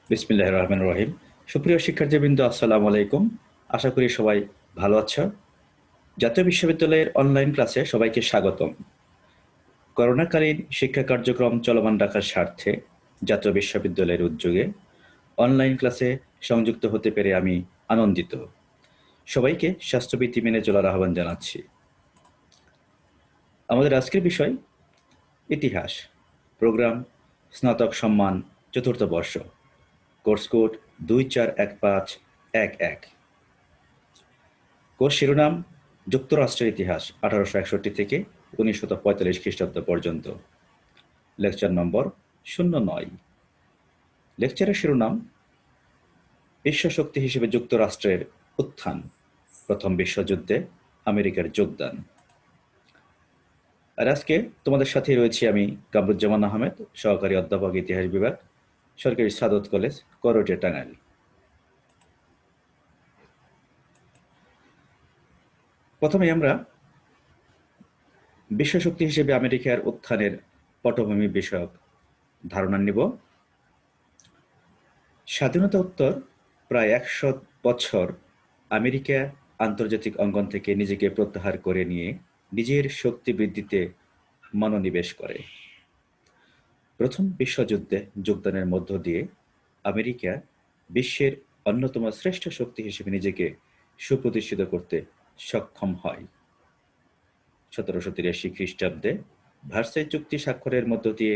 বিসমিল্লাহির রহমানির রহিম। সুপ্রিয় শিক্ষার্থীবৃন্দ, আসসালামু আলাইকুম। আশা করি সবাই ভালো আছো। জাতীয় বিশ্ববিদ্যালয়ের অনলাইন ক্লাসে সবাইকে স্বাগতম। করোনাকালীন শিক্ষা কার্যক্রম চলমান রাখার স্বার্থে জাতীয় বিশ্ববিদ্যালয়ের উদ্যোগে অনলাইন ক্লাসে সংযুক্ত হতে পেরে আমি আনন্দিত। সবাইকে স্বাস্থ্যবিধি মেনে চলার আহ্বান জানাচ্ছি। আমাদের আজকের বিষয় ইতিহাস, প্রোগ্রাম স্নাতক সম্মান, চতুর্থ বর্ষ, কোর্স কোড 2415111। কোর্স শিরোনাম যুক্তরাষ্ট্রের ইতিহাস 1861 থেকে 1945 খ্রিস্টাব্দ পর্যন্ত। Lecture number 09। লেকচারের শিরোনাম বিশ্বশক্তি হিসেবে যুক্তরাষ্ট্রের উত্থান, প্রথম বিশ্বযুদ্ধে আমেরিকার যোগদান। আর আজকে তোমাদের সাথে রয়েছি আমি কামরুজ্জামান আহমেদ, সহকারী অধ্যাপক, ইতিহাস বিভাগ, সরকারি সাদত কলেজ, করটিয়া, টাঙ্গাইল। প্রথমে আমরা বিশ্বশক্তি হিসেবে আমেরিকার উত্থানের পটভূমি বিষয়ক ধারণা নিব। স্বাধীনতা উত্তর প্রায় 100 বছর আমেরিকা আন্তর্জাতিক অঙ্গন থেকে নিজেকে প্রত্যাহার করে নিয়ে নিজের শক্তি বৃদ্ধিতে মনোনিবেশ করে। প্রথম বিশ্বযুদ্ধে যোগদানের মধ্য দিয়ে আমেরিকা বিশ্বের অন্যতম শ্রেষ্ঠ শক্তি হিসেবে নিজেকে সুপ্রতিষ্ঠিত করতে সক্ষম হয়। 1783 খ্রিস্টাব্দে ভার্সাই চুক্তি স্বাক্ষরের মধ্য দিয়ে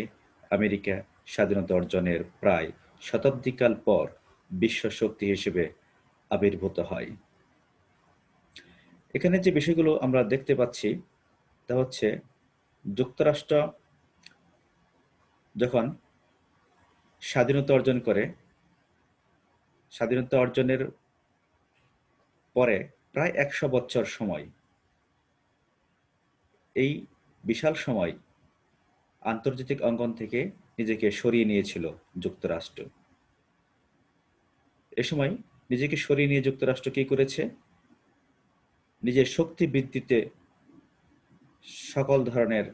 আমেরিকা স্বাধীনতা অর্জনের প্রায় শতাব্দীকাল পর বিশ্ব শক্তি হিসেবে আবির্ভূত হয়। এখানে যে বিষয়গুলো আমরা দেখতে পাচ্ছি তা হচ্ছে, যুক্তরাষ্ট্র যখন স্বাধীনতা অর্জন করে, স্বাধীনতা অর্জনের পরে প্রায় 100 বছর সময়, এই বিশাল সময় আন্তর্জাতিক অঙ্গন থেকে নিজেকে সরিয়ে নিয়েছিল যুক্তরাষ্ট্র। এ সময় নিজেকে সরিয়ে নিয়ে যুক্তরাষ্ট্র কি করেছে? নিজের শক্তি বৃদ্ধিতে সকল ধরনের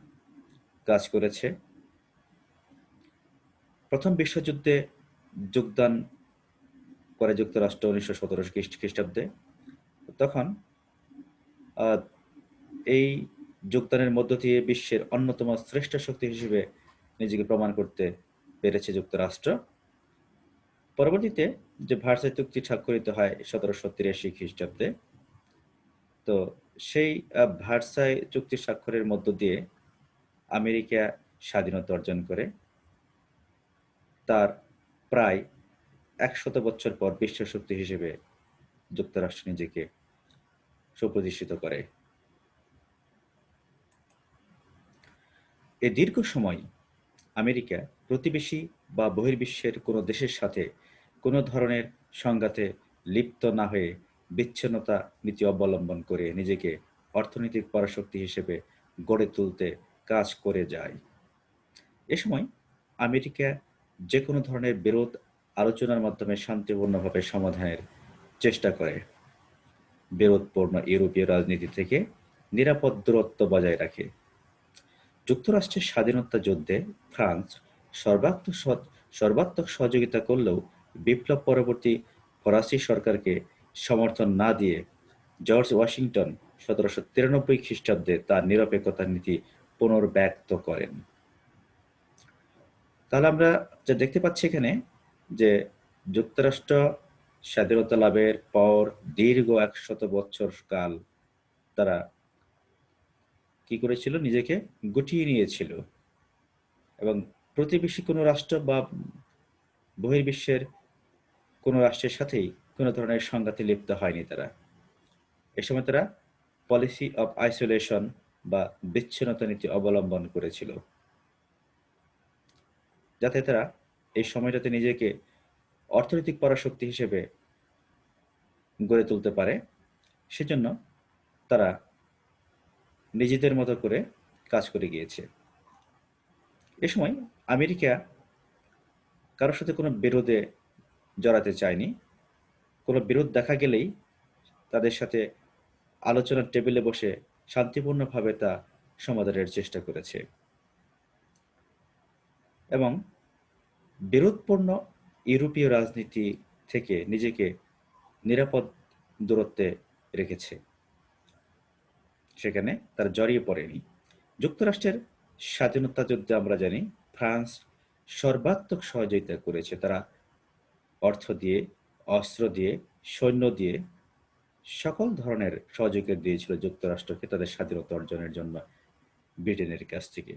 কাজ করেছে। প্রথম বিশ্বযুদ্ধে যোগদান করে যুক্তরাষ্ট্র 1917 খ্রিস্টাব্দে। তখন এই যোগদানের মধ্য দিয়ে বিশ্বের অন্যতম শ্রেষ্ঠ শক্তি হিসেবে নিজেকে প্রমাণ করতে পেরেছে যুক্তরাষ্ট্র। পরবর্তীতে যে ভার্সাই চুক্তি স্বাক্ষরিত হয় 1783 খ্রিস্টাব্দে, তো সেই ভার্সাই চুক্তি স্বাক্ষরের মধ্য দিয়ে আমেরিকা স্বাধীনতা অর্জন করে। তার প্রায় 100 বছর পর বিশ্ব শক্তি হিসেবে যুক্তরাষ্ট্র নিজেকে সুপ্রতিষ্ঠিত করে। এই দীর্ঘ সময় আমেরিকা প্রতিবেশী বা বহির্বিশ্বের কোনো দেশের সাথে কোনো ধরনের সংঘাতে লিপ্ত না হয়ে বিচ্ছিন্নতা নীতি অবলম্বন করে নিজেকে অর্থনৈতিক পরাশক্তি হিসেবে গড়ে তুলতে কাজ করে যায়। এ সময় আমেরিকা যে কোনো ধরনের বিরোধ আলোচনার মাধ্যমে শান্তিপূর্ণভাবে সমাধানের চেষ্টা করে। বিরোধপূর্ণ ইউরোপীয় রাজনীতি থেকে নিরাপদ দূরত্ব বজায় রাখে। যুক্তরাষ্ট্রের স্বাধীনতা যুদ্ধে ফ্রান্স সর্বাত্মক সহযোগিতা করলেও বিপ্লব পরবর্তী ফরাসি সরকারকে সমর্থন না দিয়ে জর্জ ওয়াশিংটন 1793 খ্রিস্টাব্দে তার নিরপেক্ষতার নীতি পুনর্ব্যক্ত করেন। তাহলে আমরা যা দেখতে পাচ্ছি এখানে, যে যুক্তরাষ্ট্র স্বাধীনতা লাভের পর দীর্ঘ 100 বছর কাল তারা কি করেছিল? নিজেকে গুটিয়ে নিয়েছিল এবং প্রতিবেশী কোনো রাষ্ট্র বা বহির্বিশ্বের কোনো রাষ্ট্রের সাথেই কোনো ধরনের সংঘাতে লিপ্ত হয়নি তারা। এ সময় তারা পলিসি অফ আইসোলেশন বা বিচ্ছিন্নতা নীতি অবলম্বন করেছিল, যাতে তারা এই সময়টাতে নিজেকে অর্থনৈতিক পরাশক্তি হিসেবে গড়ে তুলতে পারে। সেজন্য তারা নিজেদের মতো করে কাজ করে গিয়েছে। এ সময় আমেরিকা কারোর সাথে কোনো বিরোধে জড়াতে চায়নি। কোনো বিরোধ দেখা গেলেই তাদের সাথে আলোচনার টেবিলে বসে শান্তিপূর্ণভাবে তা সমাধানের চেষ্টা করেছে এবং বিরোধপূর্ণ ইউরোপীয় রাজনীতি থেকে নিজেকে নিরাপদ দূরত্বে রেখেছে, সেখানে তারা জড়িয়ে পড়েনি। যুক্তরাষ্ট্রের স্বাধীনতা যুদ্ধে আমরা জানি ফ্রান্স সর্বাত্মক সহযোগিতা করেছে। তারা অর্থ দিয়ে, অস্ত্র দিয়ে, সৈন্য দিয়ে সকল ধরনের সহযোগিতা দিয়েছিল যুক্তরাষ্ট্রকে তাদের স্বাধীনতা অর্জনের জন্য ব্রিটেনের কাছ থেকে।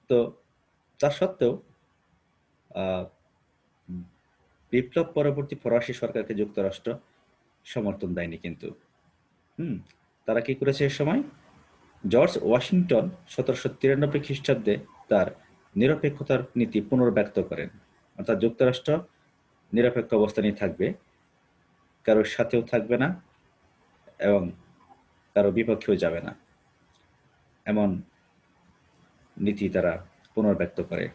তো তা সত্ত্বেও আহ, বিপ্লব পরবর্তী ফরাসি সরকারকে যুক্তরাষ্ট্র সমর্থন দেয়নি কিন্তু। হুম তারা কি করেছে এ সময়? জর্জ ওয়াশিংটন 1793 খ্রিস্টাব্দে তার নিরপেক্ষতার নীতি পুনর্ব্যক্ত করেন, অর্থাৎ যুক্তরাষ্ট্র নিরপেক্ষ অবস্থানেই থাকবে, কারোর সাথেও থাকবে না এবং কারো বিপক্ষেও যাবে না, এমন নীতি তারা পুনর্ব্যক্ত করে।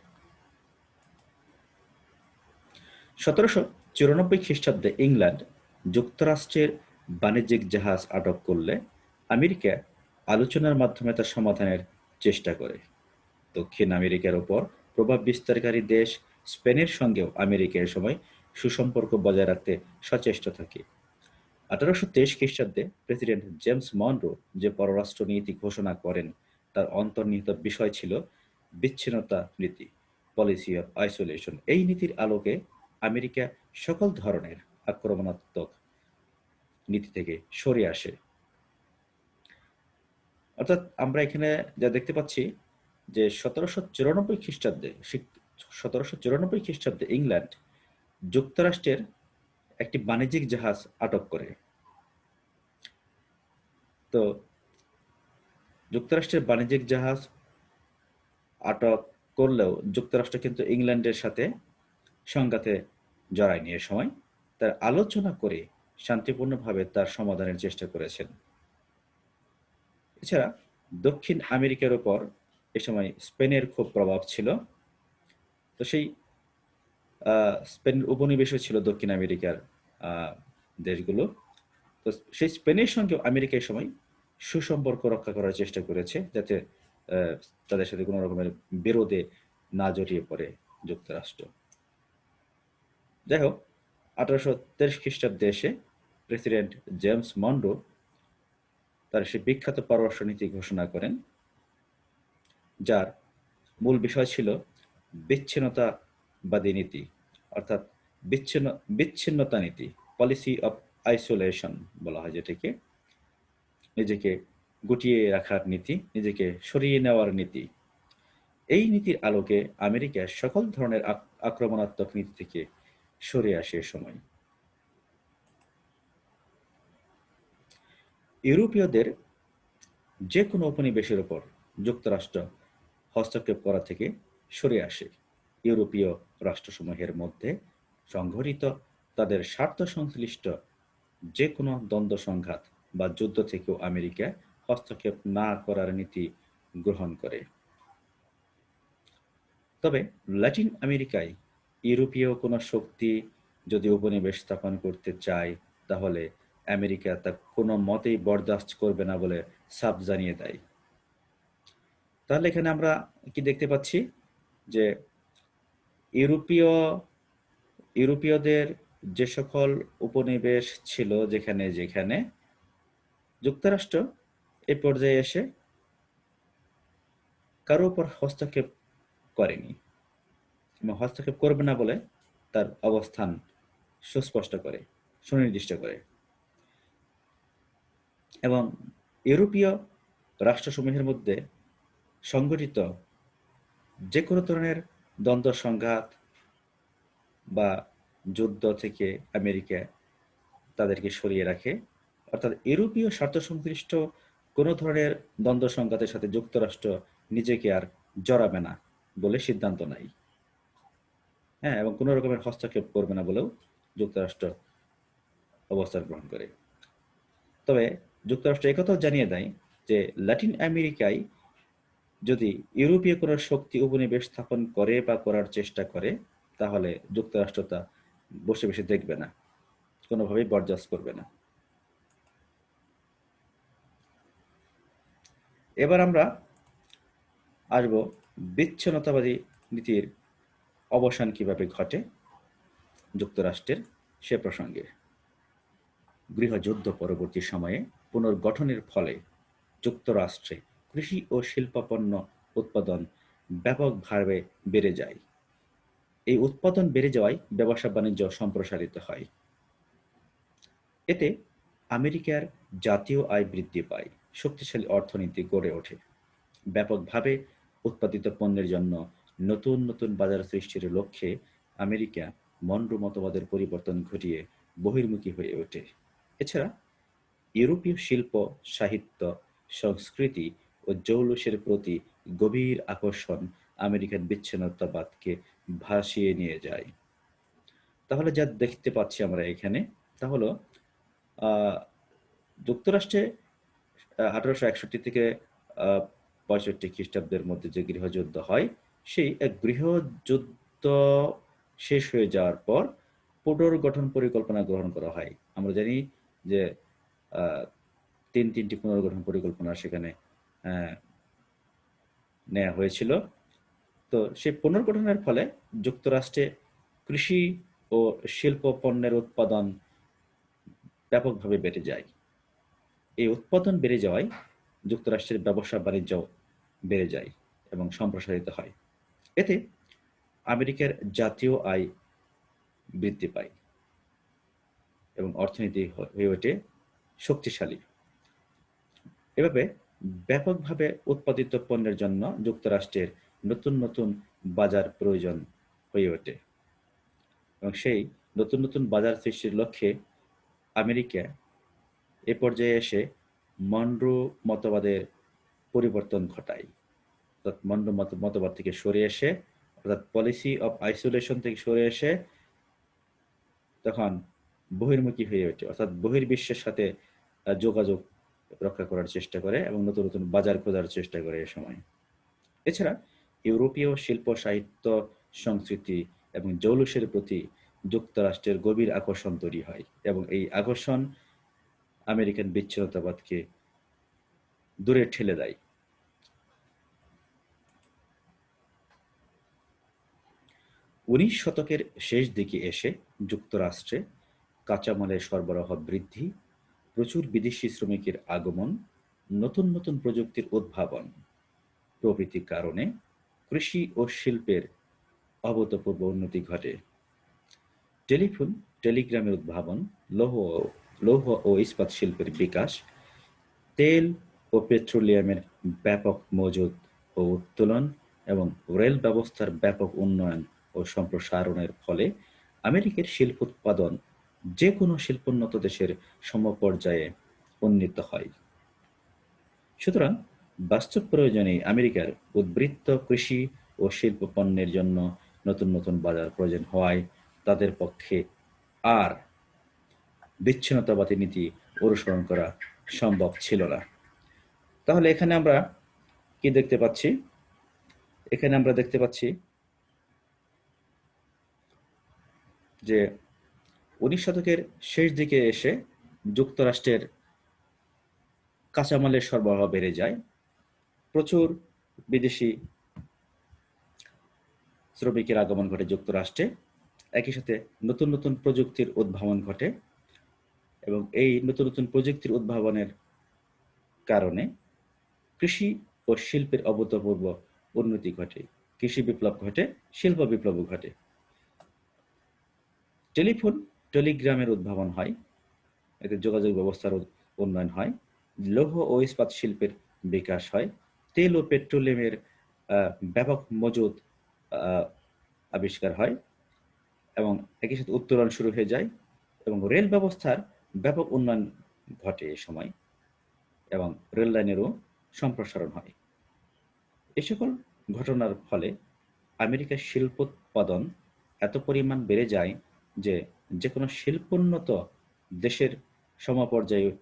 1794 খ্রিস্টাব্দে ইংল্যান্ড যুক্তরাষ্ট্রের বাণিজ্যিক জাহাজ আটক করলে আমেরিকা আলোচনার মাধ্যমে তার সমাধানের চেষ্টা করে। দক্ষিণ আমেরিকার ওপর প্রভাব বিস্তারকারী দেশ স্পেনের সঙ্গেও আমেরিকা এ সময় সুসম্পর্ক বজায় রাখতে সচেষ্ট থাকে। 1823 খ্রিস্টাব্দে প্রেসিডেন্ট জেমস মনরো যে পররাষ্ট্র নীতি ঘোষণা করেন তার অন্তর্নিহিত বিষয় ছিল বিচ্ছিন্নতা নীতি, পলিসি অফ আইসোলেশন। এই নীতির আলোকে আমেরিকা সকল ধরনের আক্রমণাত্মক নীতি থেকে সরে আসে। অর্থাৎ আমরা এখানে যা দেখতে পাচ্ছি যে 1794 খ্রিস্টাব্দে ইংল্যান্ড যুক্তরাষ্ট্রের একটি বাণিজ্যিক জাহাজ আটক করে। তো যুক্তরাষ্ট্রের বাণিজ্যিক জাহাজ আটক করলেও যুক্তরাষ্ট্র কিন্তু ইংল্যান্ডের সাথে সংঘাতে জড়ায়নি। এ সময় তার আলোচনা করে শান্তিপূর্ণভাবে তার সমাধানের চেষ্টা করেছেন। এছাড়া দক্ষিণ আমেরিকার উপর এ সময় স্পেনের খুব প্রভাব ছিল। তো সেই স্পেনের উপনিবেশও ছিল দক্ষিণ আমেরিকার দেশগুলো। তো সেই স্পেনের সঙ্গে আমেরিকা এই সময় সুসম্পর্ক রক্ষা করার চেষ্টা করেছে, যাতে তাদের সাথে কোনো রকমের বিরোধে না জড়িয়ে পড়ে যুক্তরাষ্ট্র। যাই হোক, 1823 খ্রিস্টাব্দে এসে প্রেসিডেন্ট জেমস মনরো তার সে বিখ্যাত পররাষ্ট্র নীতি ঘোষণা করেন, যার মূল বিষয় ছিল বিচ্ছিন্নতাবাদী নীতি, অর্থাৎ বিচ্ছিন্নতা নীতি, পলিসি অফ আইসোলেশন বলা হয় যেটাকে। নিজেকে গুটিয়ে রাখার নীতি, নিজেকে সরিয়ে নেওয়ার নীতি। এই নীতির আলোকে আমেরিকা সকল ধরনের আক্রমণাত্মক নীতি থেকে সরে আসে এ সময়। ইউরোপীয়দের যে কোনো উপনিবেশের উপর যুক্তরাষ্ট্র হস্তক্ষেপ করা থেকে সরে আসে। ইউরোপীয় রাষ্ট্রসমূহের মধ্যে সংঘটিত তাদের স্বার্থ সংশ্লিষ্ট যে কোনো দ্বন্দ্ব সংঘাত বা যুদ্ধ থেকেও আমেরিকা হস্তক্ষেপ না করার নীতি গ্রহণ করে। তবে ল্যাটিন আমেরিকায় ইউরোপীয় কোনো শক্তি যদি উপনিবেশ স্থাপন করতে চায়, তাহলে আমেরিকা তা কোনো মতেই বরদাস্ত করবে না বলে সাফ জানিয়ে দেয়। তাহলে এখানে আমরা কি দেখতে পাচ্ছি যে ইউরোপীয় ইউরোপীয়দের যে সকল উপনিবেশ ছিল যেখানে যেখানে যুক্তরাষ্ট্র এই পর্যায়ে এসে কারো উপর হস্তক্ষেপ করেনি এবং হস্তক্ষেপ করবে না বলে তার অবস্থান সুস্পষ্ট করে, সুনির্দিষ্ট করে। এবং ইউরোপীয় রাষ্ট্রসমূহের মধ্যে সংগঠিত যে কোনো ধরনের দ্বন্দ্ব সংঘাত বা যুদ্ধ থেকে আমেরিকা তাদেরকে সরিয়ে রাখে। অর্থাৎ ইউরোপীয় স্বার্থ সংশ্লিষ্ট কোনো ধরনের দ্বন্দ্ব সংঘাতের সাথে যুক্তরাষ্ট্র নিজেকে আর জড়াবে না বলে সিদ্ধান্ত নেয়। হ্যাঁ, এবং কোনো রকমের হস্তক্ষেপ করবে না বলেও যুক্তরাষ্ট্র অবস্থান গ্রহণ করে। তবে যুক্তরাষ্ট্র একথাও জানিয়ে দেয় যে ল্যাটিন আমেরিকায় যদি ইউরোপীয় কোনো শক্তি উপনিবেশ স্থাপন করে বা করার চেষ্টা করে, তাহলে যুক্তরাষ্ট্র তা বসে বসে দেখবে না, কোনোভাবেই বরদাস্ত করবে না। এবার আমরা আসবো বিচ্ছিন্নতাবাদী নীতির অবসান কিভাবে ঘটে যুক্তরাষ্ট্রের সে প্রসঙ্গে। গৃহযুদ্ধ পরবর্তী সময়ে পুনর্গঠনের ফলে যুক্তরাষ্ট্রে কৃষি ও শিল্পপণ্য উৎপাদন ব্যাপকভাবে বেড়ে যায়। এই উৎপাদন বেড়ে যাওয়ায় ব্যবসা-বাণিজ্য সম্প্রসারিত হয়। এতে আমেরিকার জাতীয় আয় বৃদ্ধি পায়, শক্তিশালী অর্থনীতি গড়ে ওঠে। ব্যাপকভাবে উৎপাদিত পণ্যের জন্য নতুন নতুন বাজার সৃষ্টির লক্ষ্যে আমেরিকা মনরো মতবাদের পরিবর্তন ঘটিয়ে বহির্মুখী হয়ে ওঠে। এছাড়া ইউরোপীয় শিল্প, সাহিত্য, সংস্কৃতি ও জৌলুসের প্রতি গভীর আকর্ষণ আমেরিকান বিচ্ছিন্নতাবাদকে ভাসিয়ে নিয়ে যায়। তাহলে যা দেখতে পাচ্ছি আমরা এখানে তা হলো আহ, যুক্তরাষ্ট্রে 1861 থেকে 65 খ্রিস্টাব্দের মধ্যে যে গৃহযুদ্ধ হয়, সেই এক গৃহযুদ্ধ শেষ হয়ে যাওয়ার পর পুনর্গঠন পরিকল্পনা গ্রহণ করা হয়। আমরা জানি যে আহ, তিনটি পুনর্গঠন পরিকল্পনা সেখানে আহ, নেওয়া হয়েছিল। তো সেই পুনর্গঠনের ফলে যুক্তরাষ্ট্রে কৃষি ও শিল্প পণ্যের উৎপাদন ব্যাপকভাবে বেড়ে যায়। এই উৎপাদন বেড়ে যাওয়ায় যুক্তরাষ্ট্রের ব্যবসা-বাণিজ্য বেড়ে যায় এবং সম্প্রসারিত হয়। এতে আমেরিকার জাতীয় আয় বৃদ্ধি পায় এবং অর্থনীতি হয়ে ওঠে শক্তিশালী। এভাবে ব্যাপকভাবে উৎপাদিত পণ্যের জন্য যুক্তরাষ্ট্রের নতুন নতুন বাজার প্রয়োজন হয়ে ওঠে এবং সেই নতুন নতুন বাজার সৃষ্টির লক্ষ্যে আমেরিকা এ পর্যায়ে এসে মনরো মতবাদের পরিবর্তন ঘটায়। অর্থাৎ মনরো মতবাদ থেকে সরে এসে, অর্থাৎ পলিসি অফ আইসোলেশন থেকে সরে এসে তখন বহির্মুখী হয়ে ওঠে, অর্থাৎ বহির্বিশ্বের সাথে যোগাযোগ রক্ষা করার চেষ্টা করে এবং নতুন নতুন বাজার খোঁজার চেষ্টা করে এ সময়। এছাড়া ইউরোপীয় শিল্প, সাহিত্য, সংস্কৃতি এবং জৌলুসের প্রতি যুক্তরাষ্ট্রের গভীর আকর্ষণ তৈরি হয় এবং এই আকর্ষণ আমেরিকান বিচ্ছিন্নতাবাদকে দূরে ঠেলে দেয়। 19 শতকের শেষ দিকে এসে যুক্তরাষ্ট্রে কাঁচামালের সরবরাহ বৃদ্ধি, প্রচুর বিদেশি শ্রমিকের আগমন, নতুন নতুন প্রযুক্তির উদ্ভাবন প্রভৃতির কারণে কৃষি ও শিল্পের অভূতপূর্ব উন্নতি ঘটে। টেলিফোন, টেলিগ্রামের উদ্ভাবন, লৌহ ও ইস্পাত শিল্পের বিকাশ, তেল ও পেট্রোলিয়ামের ব্যাপক মজুত ও উত্তোলন এবং রেল ব্যবস্থার ব্যাপক উন্নয়ন ও সম্প্রসারণের ফলে আমেরিকার শিল্প উৎপাদন যে কোনো শিল্পোন্নত দেশের সমপর্যায়ে উন্নীত হয়। সুতরাং বাস্তব প্রয়োজনেই আমেরিকার উদ্বৃত্ত কৃষি ও শিল্প পণ্যের জন্য নতুন নতুন বাজার প্রয়োজন হওয়ায় তাদের পক্ষে আর বিচ্ছিন্নতাবাদী নীতি অনুসরণ করা সম্ভব ছিল না। তাহলে এখানে আমরা কি দেখতে পাচ্ছি? এখানে আমরা দেখতে পাচ্ছি যে 19 শতকের শেষ দিকে এসে যুক্তরাষ্ট্রের কাঁচামালের সরবরাহ বেড়ে যায়, প্রচুর বিদেশি শ্রমিকের আগমন ঘটে যুক্তরাষ্ট্রে, একই সাথে নতুন নতুন প্রযুক্তির উদ্ভাবন ঘটে এবং এই নতুন নতুন প্রযুক্তির উদ্ভাবনের কারণে কৃষি ও শিল্পের অভূতপূর্ব উন্নতি ঘটে, কৃষি বিপ্লব ঘটে, শিল্প বিপ্লব ঘটে। টেলিফোন, টেলিগ্রামের উদ্ভাবন হয়, এতে যোগাযোগ ব্যবস্থার উন্নয়ন হয়, লৌহ ও ইস্পাত শিল্পের বিকাশ হয়, তেল ও পেট্রোলিয়ামের ব্যাপক মজুদ আহ, আবিষ্কার হয় এবং একই সাথে উত্তোলন শুরু হয়ে যায় এবং রেল ব্যবস্থার ব্যাপক উন্নয়ন ঘটে এ সময় এবং রেল লাইনেরও সম্প্রসারণ হয়। এ সকল ঘটনার ফলে আমেরিকার শিল্পোৎপাদন এত পরিমাণ বেড়ে যায় যে যে কোনো শিল্পোন্নত দেশের সমপর্যায়ে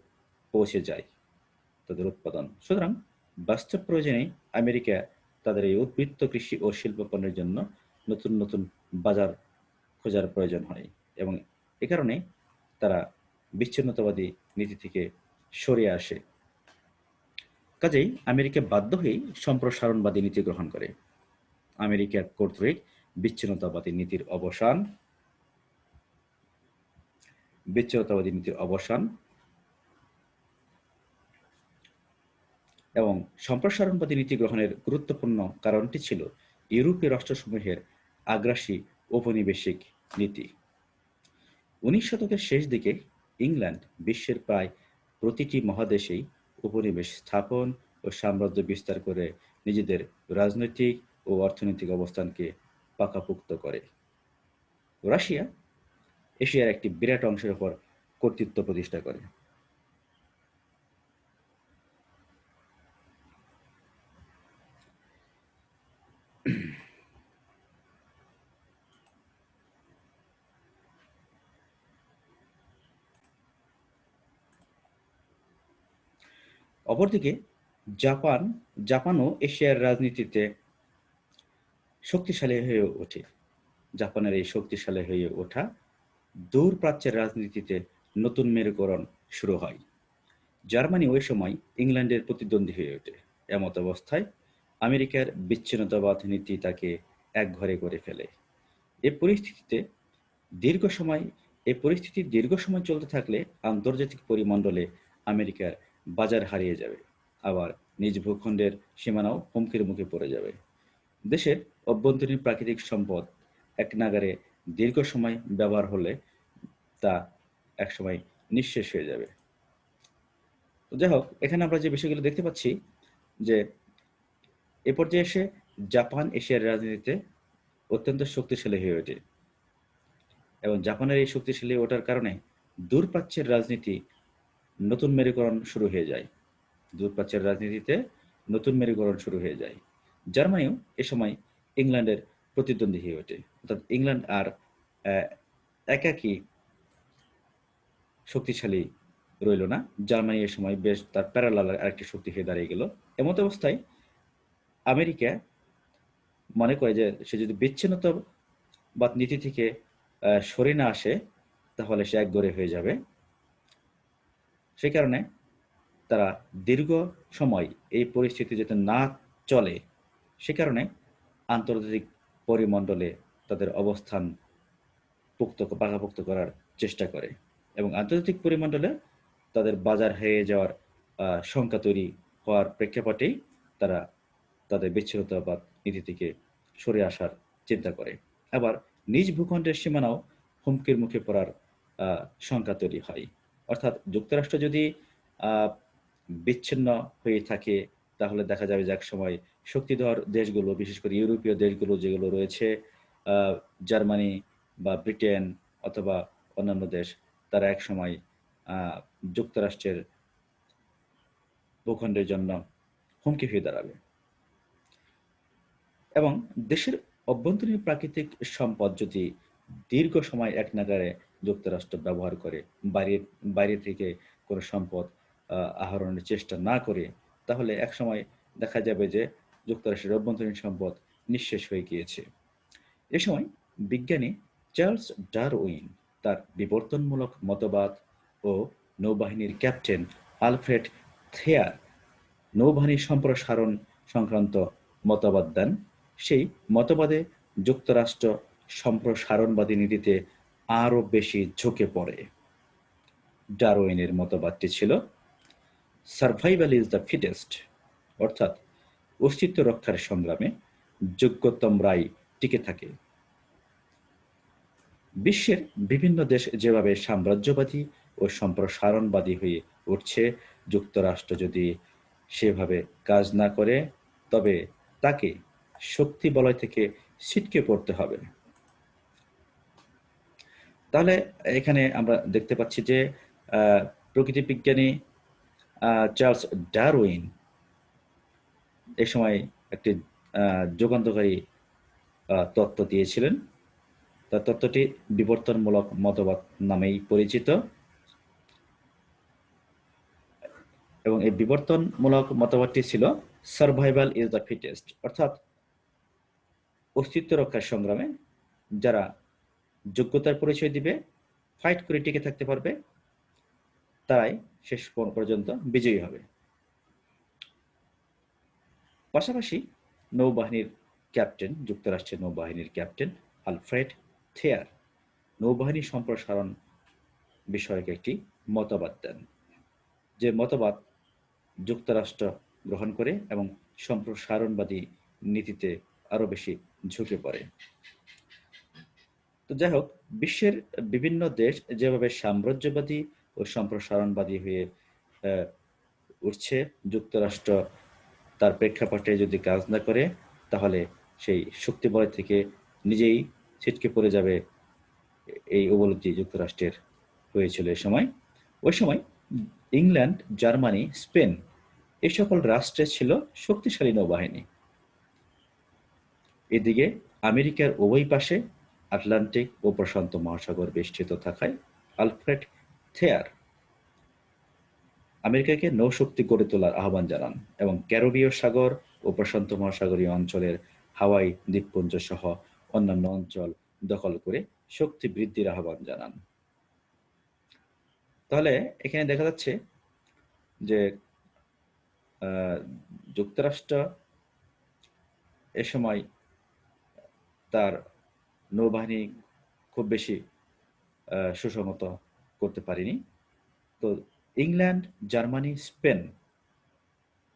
পৌঁছে যায় তাদের উৎপাদন। সুতরাং বাস্তব প্রয়োজনেই আমেরিকা তাদের এই উদ্বৃত্ত কৃষি ও শিল্প পণ্যের জন্য নতুন নতুন বাজার খোঁজার প্রয়োজন হয় এবং এ কারণে তারা বিচ্ছিন্নতাবাদী নীতি থেকে সরে আসে। কাজেই আমেরিকা বাধ্য হয়েই সম্প্রসারণবাদী নীতি গ্রহণ করে। আমেরিকা কর্তৃক বিচ্ছিন্নতাবাদী নীতির অবসান এবং সম্প্রসারণবাদী নীতি গ্রহণের গুরুত্বপূর্ণ কারণটি ছিল ইউরোপীয় রাষ্ট্রসমূহের আগ্রাসী ঔপনিবেশিক নীতি। 19 শতকের শেষ দিকে ইংল্যান্ড বিশ্বের প্রায় প্রতিটি মহাদেশেই উপনিবেশ স্থাপন ও সাম্রাজ্য বিস্তার করে নিজেদের রাজনৈতিক ও অর্থনৈতিক অবস্থানকে পাকাপোক্ত করে। রাশিয়া এশিয়ার একটি বিরাট অংশের উপর কর্তৃত্ব প্রতিষ্ঠা করে। অপরদিকে জাপানও এশিয়ার রাজনীতিতে শক্তিশালী হয়ে ওঠে। জাপানের এই শক্তিশালী হয়ে ওঠা দূর প্রাচ্যের রাজনীতিতে নতুন মেরুকরণ শুরু হয়। জার্মানি ওই সময় ইংল্যান্ডের প্রতিদ্বন্দ্বী হয়ে ওঠে। এমত অবস্থায় আমেরিকার বিচ্ছিন্নতাবাদ নীতি তাকে একঘরে করে ফেলে। এ পরিস্থিতিতে দীর্ঘ সময় চলতে থাকলে আন্তর্জাতিক পরিমণ্ডলে আমেরিকার বাজার হারিয়ে যাবে, আবার নিজ ভূখণ্ডের সীমানাও হুমকির মুখে পড়ে যাবে। দেশের অভ্যন্তরীণ প্রাকৃতিক সম্পদ একনাগাড়ে দীর্ঘ সময় ব্যবহার হলে তা একসময় নিঃশেষ হয়ে যাবে। তো যাই হোক, এখানে আমরা যে বিষয়গুলো দেখতে পাচ্ছি যে এ পর্যায়ে এসে জাপান এশিয়ার রাজনীতিতে অত্যন্ত শক্তিশালী হয়ে ওঠে এবং জাপানের এই শক্তিশালী ওঠার কারণে দূরপ্রাচ্যের রাজনীতি নতুন মেরুকরণ শুরু হয়ে যায়। দূরপ্রাচ্যের রাজনীতিতে নতুন মেরুকরণ শুরু হয়ে যায়। জার্মানিও এ সময় ইংল্যান্ডের প্রতিদ্বন্দ্বী হয়ে ওঠে। অর্থাৎ ইংল্যান্ড আর একাকী শক্তিশালী রইল না। জার্মানি এ সময় বেশ তার প্যারালাল আরেকটি শক্তি হয়ে দাঁড়িয়ে গেল। এমত অবস্থায় আমেরিকা মনে করে যে সে যদি বিচ্ছিন্নতাবাদ নীতি থেকে সরে না আসে তাহলে সে একঘরে হয়ে যাবে। সেই কারণে তারা দীর্ঘ সময় এই পরিস্থিতি যাতে না চলে সে কারণে আন্তর্জাতিক পরিমণ্ডলে তাদের অবস্থান পাকাপোক্ত করার চেষ্টা করে এবং আন্তর্জাতিক পরিমণ্ডলে তাদের বাজার হারিয়ে যাওয়ার শঙ্কা তৈরি হওয়ার প্রেক্ষাপটেই তারা তাদের বিচ্ছিন্নতাবাদ নীতি থেকে সরে আসার চিন্তা করে। আবার নিজ ভূখণ্ডের সীমানাও হুমকির মুখে পড়ার শঙ্কা তৈরি হয়। অর্থাৎ যুক্তরাষ্ট্র যদি বিচ্ছিন্ন হয়ে থাকে তাহলে দেখা যাবে যে একসময় শক্তিধর দেশগুলো, বিশেষ করে ইউরোপীয় দেশগুলো যেগুলো রয়েছে, জার্মানি বা ব্রিটেন অথবা অন্যান্য দেশ, তারা একসময় যুক্তরাষ্ট্রের ভূখণ্ডের জন্য হুমকি হয়ে দাঁড়াবে। এবং দেশের অভ্যন্তরীণ প্রাকৃতিক সম্পদ যদি দীর্ঘ সময় এক নাগাড়ে যুক্তরাষ্ট্র ব্যবহার করে, বাইরে থেকে কোনো সম্পদ আহরণের চেষ্টা না করে, তাহলে একসময় দেখা যাবে যে যুক্তরাষ্ট্রের অভ্যন্তরীণ সম্পদ নিঃশেষ হয়ে গিয়েছে। এ সময় বিজ্ঞানী চার্লস ডারউইন তার বিবর্তনমূলক মতবাদ ও নৌবাহিনীর ক্যাপ্টেন আলফ্রেড থেয়ার নৌবাহিনীর সম্প্রসারণ সংক্রান্ত মতবাদ দেন। সেই মতবাদে যুক্তরাষ্ট্র সম্প্রসারণবাদী নীতিতে আরও বেশি ঝুঁকে পড়ে। ডারউইনের মতবাদটি ছিল সার্ভাইভাল ইজ দ্য ফিটেস্ট, অর্থাৎ অস্তিত্ব রক্ষার সংগ্রামে যোগ্যতমরাই টিকে থাকে। বিশ্বের বিভিন্ন দেশ যেভাবে সাম্রাজ্যবাদী ও সম্প্রসারণবাদী হয়ে উঠছে, যুক্তরাষ্ট্র যদি সেভাবে কাজ না করে তবে তাকে শক্তি বলয় থেকে ছিটকে পড়তে হবে। তাহলে এখানে আমরা দেখতে পাচ্ছি যে প্রকৃতি বিজ্ঞানী চার্লস ডারউইন এ সময় একটি যুগান্তকারী তত্ত্ব দিয়েছিলেন। তার তত্ত্বটি বিবর্তনমূলক মতবাদ নামেই পরিচিত এবং এই বিবর্তনমূলক মতবাদটি ছিল সার্ভাইভাল ইজ দ্য ফিটেস্ট, অর্থাৎ অস্তিত্ব রক্ষার সংগ্রামে যারা যোগ্যতার পরিচয় দিবে, ফাইট করে টিকে থাকতে পারবে, তারাই শেষ পর্যন্ত বিজয়ী হবে। পাশাপাশি নৌবাহিনীর ক্যাপ্টেন, যুক্তরাষ্ট্রের নৌবাহিনীর ক্যাপ্টেন আলফ্রেড থেয়ার নৌবাহিনী সম্প্রসারণ বিষয়ক একটি মতবাদ দেন, যে মতবাদ যুক্তরাষ্ট্র গ্রহণ করে এবং সম্প্রসারণবাদী নীতিতে আরো বেশি ঝুঁকে পড়ে। তো যাই হোক, বিশ্বের বিভিন্ন দেশ যেভাবে সাম্রাজ্যবাদী ও সম্প্রসারণবাদী হয়ে আহ, উঠছে, যুক্তরাষ্ট্র তার প্রেক্ষাপটে যদি কাজ না করে, তাহলে সেই শক্তিবলয় থেকে নিজেই ছিটকে পড়ে যাবে, এই উপলব্ধি যুক্তরাষ্ট্রের হয়েছিল এ সময়। ওই সময় ইংল্যান্ড, জার্মানি, স্পেন এই সকল রাষ্ট্রে ছিল শক্তিশালী নৌবাহিনী। এদিকে আমেরিকার উভয় পাশে আটলান্টিক ও প্রশান্ত মহাসাগর বেষ্টিত থাকায় আলফ্রেড থেয়ার আমেরিকাকে নৌশক্তি গড়ে তোলার আহ্বান জানান এবং ক্যারিবীয় সাগর ও প্রশান্ত মহাসাগরীয় অঞ্চলের হাওয়াই দ্বীপপুঞ্জ সহ অন্যান্য অঞ্চল দখল করে শক্তি বৃদ্ধির আহ্বান জানান। তাহলে এখানে দেখা যাচ্ছে যে আহ, যুক্তরাষ্ট্র এ সময় তার নৌবাহিনী খুব বেশি সুসংহত করতে পারেনি। তো ইংল্যান্ড, জার্মানি, স্পেন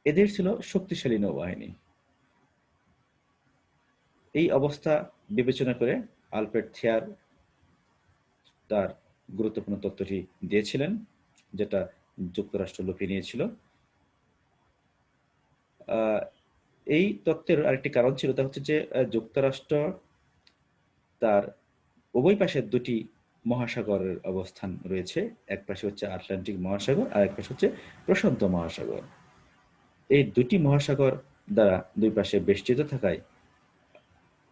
এদের ছিল শক্তিশালী নৌবাহিনী। এই অবস্থা বিবেচনা করে আলফ্রেড থেয়ার তার গুরুত্বপূর্ণ তথ্যটি দিয়েছিলেন, যেটা যুক্তরাষ্ট্র লুফিয়ে নিয়েছিল। আহ, এই তত্ত্বের আরেকটি কারণ ছিল, তা হচ্ছে যে যুক্তরাষ্ট্র তার উভয় পাশে দুটি মহাসাগরের অবস্থান রয়েছে। এক পাশে হচ্ছে আটলান্টিক মহাসাগর, আর এক পাশে হচ্ছে প্রশান্ত মহাসাগর। এই দুটি মহাসাগর দ্বারা দুই পাশে বেষ্টিত থাকায়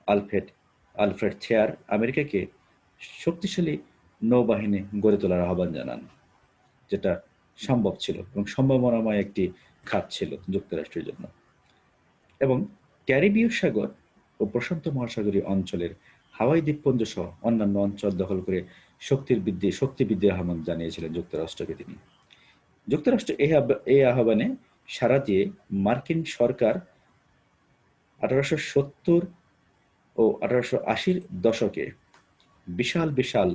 আলফ্রেড আলফ্রেড থেয়ার আমেরিকাকে শক্তিশালী নৌবাহিনী গড়ে তোলার আহ্বান জানান, যেটা সম্ভব ছিল এবং সম্ভাবনাময় একটি খাত ছিল যুক্তরাষ্ট্রের জন্য। এবং ক্যারিবীয় সাগর ও প্রশান্ত মহাসাগরীয় অঞ্চলের হাওয়াই দ্বীপপুঞ্জ সহ অন্যান্য অঞ্চল দখল করে শক্তি বৃদ্ধির আহ্বান জানিয়েছিলেন যুক্তরাষ্ট্রকে তিনি। যুক্তরাষ্ট্র এই আহ্বানে সাড়া দিয়ে মার্কিন সরকার 1870 ও 1880-র দশকে বিশাল বিশাল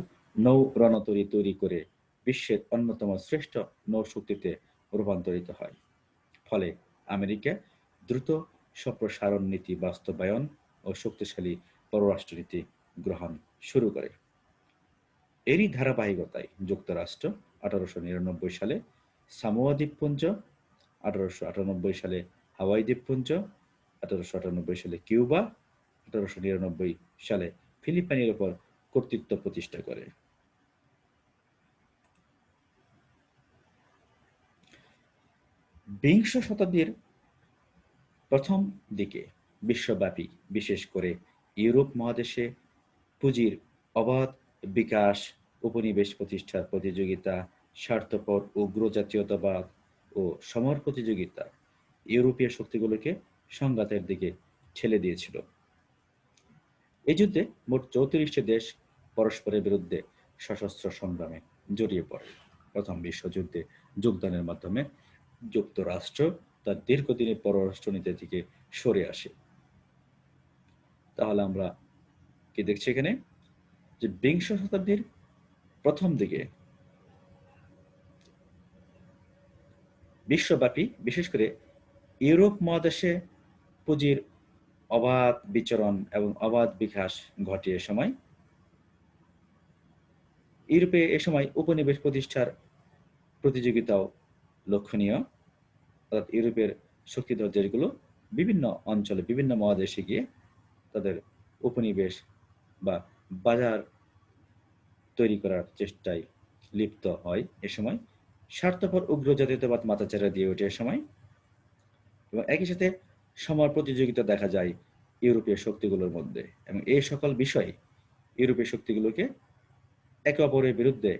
নৌ রণতরী তৈরি করে বিশ্বের অন্যতম শ্রেষ্ঠ নৌশক্তিতে রূপান্তরিত হয়। ফলে আমেরিকা দ্রুত সম্প্রসারণ নীতি বাস্তবায়ন ও শক্তিশালী পররাষ্ট্রনীতি গ্রহণ শুরু করে। এরই ধারাবাহিকতায় যুক্তরাষ্ট্র 1899 সালে সামোয়া দ্বীপপুঞ্জ, 1898 সালে হাওয়াই দ্বীপপুঞ্জ, 1898 সালে কিউবা, 1899 সালে ফিলিপাইনের উপর কর্তৃত্ব প্রতিষ্ঠা করে। বিংশ শতাব্দীর প্রথম দিকে বিশ্বব্যাপী, বিশেষ করে ইউরোপ মহাদেশে পুঁজির অবাধ বিকাশ, উপনিবেশ প্রতিষ্ঠার প্রতিযোগিতা, স্বার্থপর উগ্র জাতীয়তাবাদ ও সমর প্রতিযোগিতা ইউরোপীয় শক্তিগুলোকে সংঘাতের দিকে ঠেলে দিয়েছিল। এই যুদ্ধে মোট 34টি দেশ পরস্পরের বিরুদ্ধে সশস্ত্র সংগ্রামে জড়িয়ে পড়ে। প্রথম বিশ্বযুদ্ধে যোগদানের মাধ্যমে যুক্তরাষ্ট্র তার দীর্ঘদিনের পররাষ্ট্রনীতি থেকে সরে আসে। তাহলে আমরা কি দেখছি এখানে, যে বিংশ শতাব্দীর প্রথম দিকে বিশ্বব্যাপী, বিশেষ করে ইউরোপ মহাদেশে পুঁজির অবাধ বিচরণ এবং অবাধ বিকাশ ঘটে। এ সময় ইউরোপে উপনিবেশ প্রতিষ্ঠার প্রতিযোগিতাও লক্ষণীয়। অর্থাৎ ইউরোপের শক্তিধর দেশগুলো বিভিন্ন অঞ্চলে, বিভিন্ন মহাদেশে গিয়ে তাদের উপনিবেশ বা বাজার তৈরি করার চেষ্টায় লিপ্ত হয়। এ সময় স্বার্থপর উগ্র জাতীয়তাবাদ মাথাচাড়া দিয়ে ওঠে এ সময়, এবং একই সাথে সমর প্রতিযোগিতা দেখা যায় ইউরোপীয় শক্তিগুলোর মধ্যে, এবং এই সকল বিষয় ইউরোপীয় শক্তিগুলোকে একে অপরের বিরুদ্ধে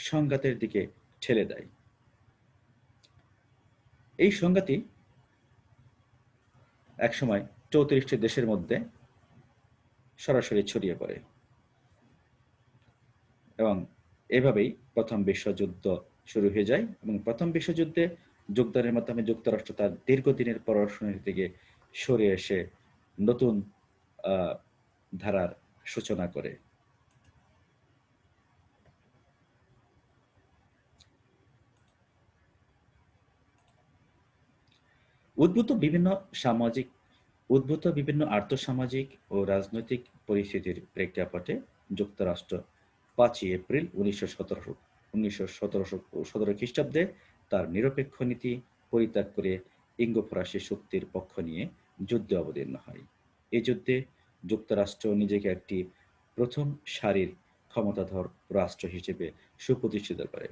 সংঘাতের দিকে ঠেলে দেয়। এই সংঘাতই একসময় 34টি দেশের মধ্যে সরাসরি ছড়িয়ে পড়ে, এবং এভাবেই প্রথম বিশ্বযুদ্ধ শুরু হয়ে যায়। এবং প্রথম বিশ্বযুদ্ধে যোগদানের মাধ্যমে যুক্তরাষ্ট্র তার দীর্ঘদিনের পররাষ্ট্রনীতি থেকে সরে এসে নতুন আহ, ধারার সূচনা করে। উদ্ভূত বিভিন্ন সামাজিক উদ্ভূত বিভিন্ন আর্থসামাজিক ও রাজনৈতিক পরিস্থিতির প্রেক্ষাপটে যুক্তরাষ্ট্র ৫ই এপ্রিল ১৯১৭ খ্রিস্টাব্দে তার নিরপেক্ষ নীতি পরিত্যাগ করে ইঙ্গ-ফরাসি শক্তির পক্ষ নিয়ে যুদ্ধে অবতীর্ণ হয়। এই যুদ্ধে যুক্তরাষ্ট্র নিজেকে একটি প্রথম সারির ক্ষমতাধর রাষ্ট্র হিসেবে সুপ্রতিষ্ঠিত করে।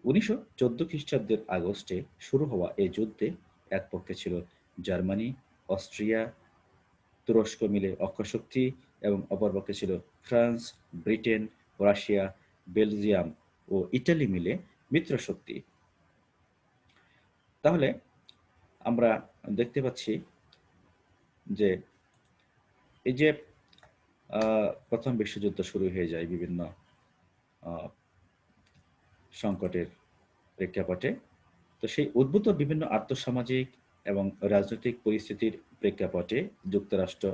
১৯১৪ খ্রিস্টাব্দের আগস্টে শুরু হওয়া এই যুদ্ধে এক পক্ষে ছিল জার্মানি, অস্ট্রিয়া, তুরস্ক মিলে অক্ষশক্তি এবং অপর পক্ষে ছিল ফ্রান্স, ব্রিটেন, রাশিয়া, বেলজিয়াম ও ইটালি মিলে মিত্রশক্তি। তাহলে আমরা দেখতে পাচ্ছি যে এই যে প্রথম বিশ্বযুদ্ধ শুরু হয়ে যায় বিভিন্ন আহ, সংকটের প্রেক্ষাপটে, তো সেই উদ্ভূত বিভিন্ন আর্থসামাজিক এবং রাজনৈতিক পরিস্থিতির প্রেক্ষাপটে যুক্তরাষ্ট্র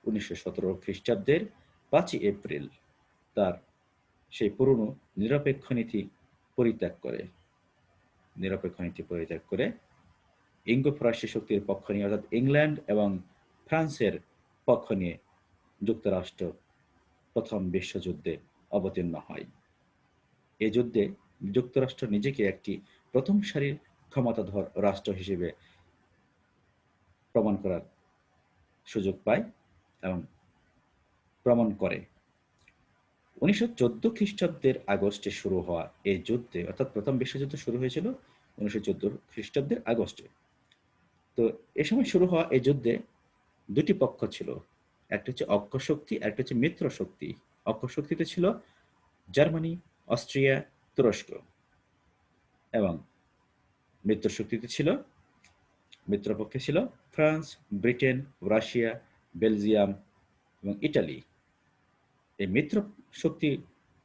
১৯১৭ খ্রিস্টাব্দের ৫ই এপ্রিল তার সেই পুরনো নিরপেক্ষ নীতি পরিত্যাগ করে নিরপেক্ষ নীতি পরিত্যাগ করে ইঙ্গ-ফরাসি শক্তির পক্ষ নিয়ে অর্থাৎ ইংল্যান্ড এবং ফ্রান্সের পক্ষ নিয়ে যুক্তরাষ্ট্র প্রথম বিশ্বযুদ্ধে অবতীর্ণ হয়। এ যুদ্ধে যুক্তরাষ্ট্র নিজেকে একটি প্রথম সারির ক্ষমতাধর রাষ্ট্র হিসেবে প্রমাণ করার সুযোগ পায় এবং প্রমাণ করে। ১৯১৪ খ্রিস্টাব্দের আগস্টে শুরু হওয়া এই যুদ্ধে, অর্থাৎ প্রথম বিশ্বযুদ্ধ শুরু হয়েছিল ১৯১৪ খ্রিস্টাব্দের আগস্টে। তো এ সময় শুরু হওয়া এই যুদ্ধে দুটি পক্ষ ছিল, একটা হচ্ছে অক্ষশক্তি, একটা হচ্ছে মিত্র শক্তি। অক্ষশক্তিতে ছিল জার্মানি, অস্ট্রিয়া, তুরস্ক এবং মিত্রশক্তিতে ছিল মিত্রপক্ষে ছিল ফ্রান্স, ব্রিটেন, রাশিয়া, বেলজিয়াম এবং ইটালি। এই মিত্র শক্তি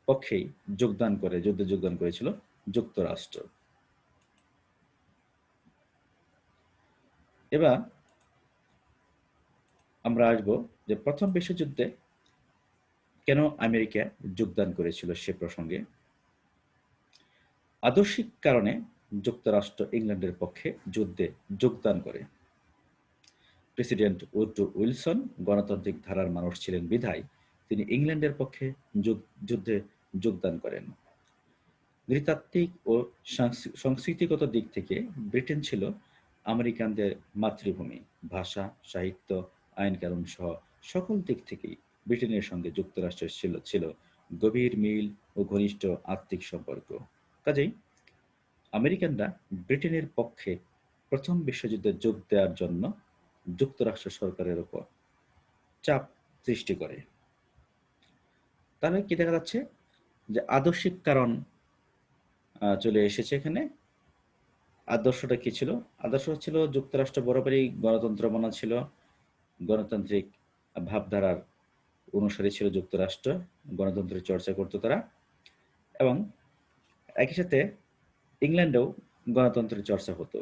পক্ষেই যুদ্ধে যোগদান করেছিল যুক্তরাষ্ট্র। এবার আমরা আসব যে প্রথম বিশ্বযুদ্ধে কেন আমেরিকা যোগদান করেছিল সে প্রসঙ্গে। আদর্শিক কারণে যুক্তরাষ্ট্র ইংল্যান্ডের পক্ষে যুদ্ধে যোগদান করে। প্রেসিডেন্ট উড্রো উইলসন গণতান্ত্রিক ধারার মানুষ ছিলেন বিধায় তিনি ইংল্যান্ডের পক্ষে যুদ্ধে যোগদান করেন। নৃতাত্ত্বিক ও সংস্কৃতিগত দিক থেকে ব্রিটেন ছিল আমেরিকানদের মাতৃভূমি। ভাষা, সাহিত্য, আইন-কানুন সহ সকল দিক থেকেই ব্রিটেনের সঙ্গে যুক্তরাষ্ট্রের ছিল গভীর মিল ও ঘনিষ্ঠ আত্মিক সম্পর্ক। কাজেই আমেরিকানরা ব্রিটেনের পক্ষে প্রথম বিশ্বযুদ্ধে যোগ দেওয়ার জন্য যুক্তরাষ্ট্র সরকারের উপর চাপ সৃষ্টি করে। তাহলে কি দেখা যাচ্ছে যে আদর্শিক কারণ চলে এসেছে এখানে। আদর্শটা কি ছিল? আদর্শ ছিল যুক্তরাষ্ট্র বরাবরই গণতন্ত্রমনা ছিল, গণতান্ত্রিক ভাবধারার অনুসারী ছিল যুক্তরাষ্ট্র, গণতন্ত্রের চর্চা করত তারা, এবং একই সাথে ইংল্যান্ডেও গণতন্ত্রের চর্চা হতো।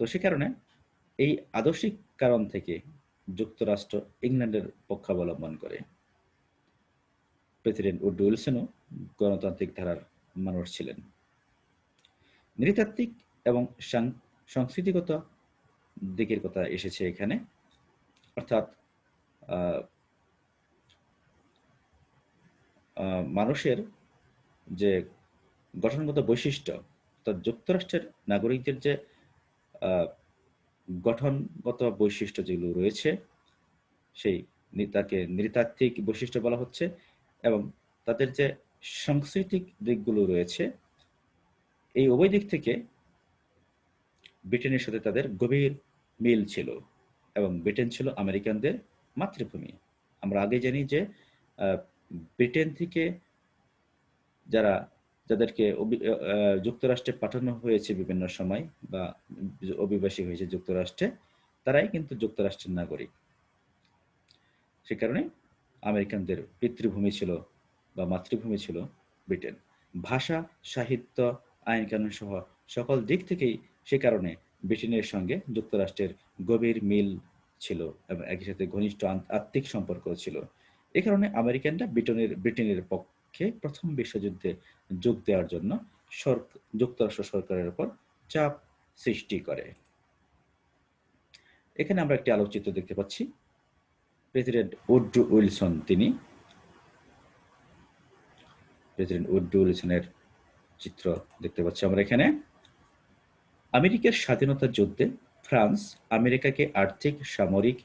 তো সে কারণে এই আদর্শিক কারণ থেকে যুক্তরাষ্ট্র ইংল্যান্ডের পক্ষাবলম্বন করে। প্রেসিডেন্ট উড্রো উইলসনও গণতান্ত্রিক ধারার মানুষ ছিলেন। নৃতাত্ত্বিক এবং সংস্কৃতিগত দিকের কথা এসেছে এখানে, অর্থাৎ মানুষের যে গঠনগত বৈশিষ্ট্য, অর্থাৎ যুক্তরাষ্ট্রের নাগরিকদের যে গঠনগত বৈশিষ্ট্য যেগুলো রয়েছে সেই তাকে নৃতাত্ত্বিক বৈশিষ্ট্য বলা হচ্ছে, এবং তাদের যে সাংস্কৃতিক দিকগুলো রয়েছে এই উভয় দিক থেকে ব্রিটেনের সাথে তাদের গভীর মিল ছিল, এবং ব্রিটেন ছিল আমেরিকানদের মাতৃভূমি। আমরা আগে জানি যে ব্রিটেন থেকে যাদেরকে যুক্তরাষ্ট্রে পাঠানো হয়েছে বিভিন্ন সময় বা অভিবাসী হয়েছে যুক্তরাষ্ট্রে, তারাই কিন্তু যুক্তরাষ্ট্রের নাগরিক। সে কারণে আমেরিকানদের পিতৃভূমি ছিল বা মাতৃভূমি ছিল ব্রিটেন। ভাষা, সাহিত্য, আইন কানুন সহ সকল দিক থেকেই সে কারণে ব্রিটেনের সঙ্গে যুক্তরাষ্ট্রের গভীর মিল ছিল এবং একই সাথে ঘনিষ্ঠ আত্মিক সম্পর্ক ছিল। এ কারণে আমেরিকানরা ব্রিটেনের পক্ষে প্রথম বিশ্বযুদ্ধে যোগ দেওয়ার জন্য যুক্তরাষ্ট্র সরকারের উপর চাপ সৃষ্টি করে। এখানে আমরা একটি আলোকচিত্র দেখতে পাচ্ছি। President Woodrow Wilson president Woodrow উইলসনের চিত্র দেখতে পাচ্ছি আমরা এখানে। আমেরিকার স্বাধীনতা যুদ্ধে ফ্রান্স আমেরিকাকে আর্থিক, সামরিক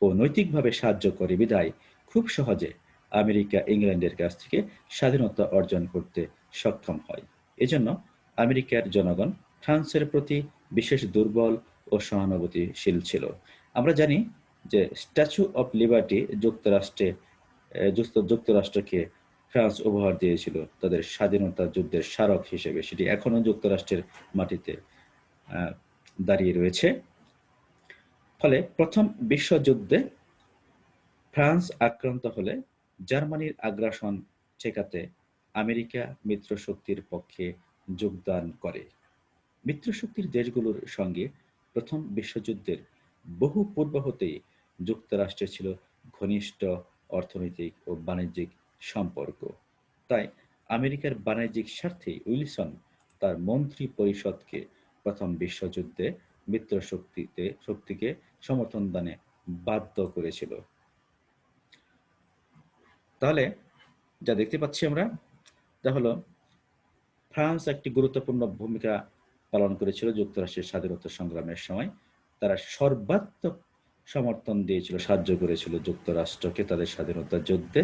ও নৈতিকভাবে সাহায্য করে বিধায় খুব সহজে আমেরিকা ইংল্যান্ডের কাছ থেকে স্বাধীনতা অর্জন করতে সক্ষম হয়। এজন্য আমেরিকার জনগণ ফ্রান্সের প্রতি বিশেষ দুর্বল ও সহানুভূতিশীল ছিল। আমরা জানি যে স্ট্যাচু অফ লিবার্টি যুক্তরাষ্ট্রকে ফ্রান্স উপহার দিয়েছিল তাদের স্বাধীনতা যুদ্ধের স্মারক হিসেবে। সেটি এখনো যুক্তরাষ্ট্রের মাটিতে দাঁড়িয়ে রয়েছে। ফলে প্রথম বিশ্বযুদ্ধে ফ্রান্স আক্রান্ত হলে জার্মানির আগ্রাসন ঠেকাতে আমেরিকা মিত্রশক্তির পক্ষে যোগদান করে। মিত্রশক্তির দেশগুলোর সঙ্গে প্রথম বিশ্বযুদ্ধের বহু পূর্ব হতেই যুক্তরাষ্ট্রের ছিল ঘনিষ্ঠ অর্থনৈতিক ও বাণিজ্যিক সম্পর্ক। তাই আমেরিকার বাণিজ্যিক স্বার্থে উইলসন তার মন্ত্রী পরিষদকে প্রথম বিশ্বযুদ্ধে শক্তিকে সমর্থন দানে বাধ্য করেছিল। তাহলে যা দেখতে পাচ্ছি আমরা তা হলো ফ্রান্স একটি গুরুত্বপূর্ণ ভূমিকা পালন করেছিল যুক্তরাষ্ট্রের স্বাধীনতা সংগ্রামের সময়। তারা সর্বাত্মক সমর্থন দিয়েছিল, সাহায্য করেছিল যুক্তরাষ্ট্রকে তাদের স্বাধীনতা যুদ্ধে।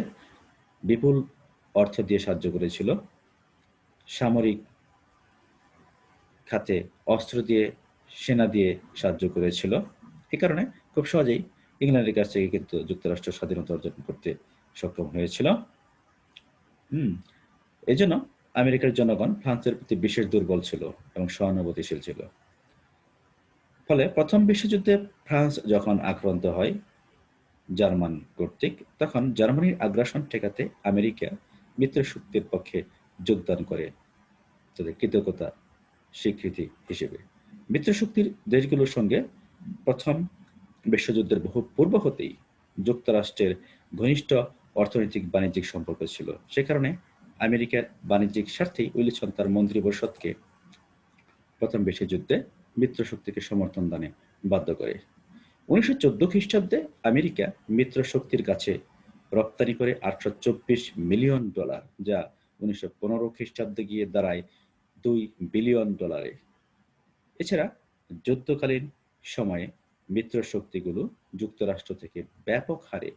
বিপুল অর্থ দিয়ে সাহায্য করেছিল, সামরিক খাতে অস্ত্র দিয়ে, সেনা দিয়ে সাহায্য করেছিল। এ কারণে খুব সহজেই ইংল্যান্ডের কাছ থেকে কিন্তু যুক্তরাষ্ট্র স্বাধীনতা অর্জন করতে সক্ষম হয়েছিল। এই জন্য আমেরিকার জনগণ ফ্রান্সের প্রতি বিশেষ দুর্বল ছিল এবং সহানুভূতিশীল ছিল। ফলে প্রথম বিশ্বযুদ্ধে ফ্রান্স যখন আক্রান্ত হয় জার্মান কর্তৃক, তখন জার্মানির আগ্রাসন ঠেকাতে আমেরিকা মিত্রশক্তির পক্ষে যোগদান করে তাদের কৃতজ্ঞতা স্বীকৃতি হিসেবে। মিত্রশক্তির দেশগুলোর সঙ্গে প্রথম বিশ্বযুদ্ধের বহু পূর্ব হতেই যুক্তরাষ্ট্রের ঘনিষ্ঠ অর্থনৈতিক বাণিজ্যিক সম্পর্ক ছিল। সে কারণে আমেরিকার বাণিজ্যিক স্বার্থেই উইলসন তার মন্ত্রিপরিষদকে প্রথম বিশ্বযুদ্ধে মিত্রশক্তিকে সমর্থন দানে বাধ্য করে। 1914 খ্রিস্টাব্দে আমেরিকা মিত্রশক্তির কাছে রপ্তানি করে $824 মিলিয়ন, যা 1915 খ্রিস্টাব্দে গিয়ে দাঁড়ায় $2 বিলিয়ন। এছাড়া যুদ্ধকালীন সময়ে মিত্রশক্তিগুলো যুক্তরাষ্ট্র থেকে ব্যাপক হারে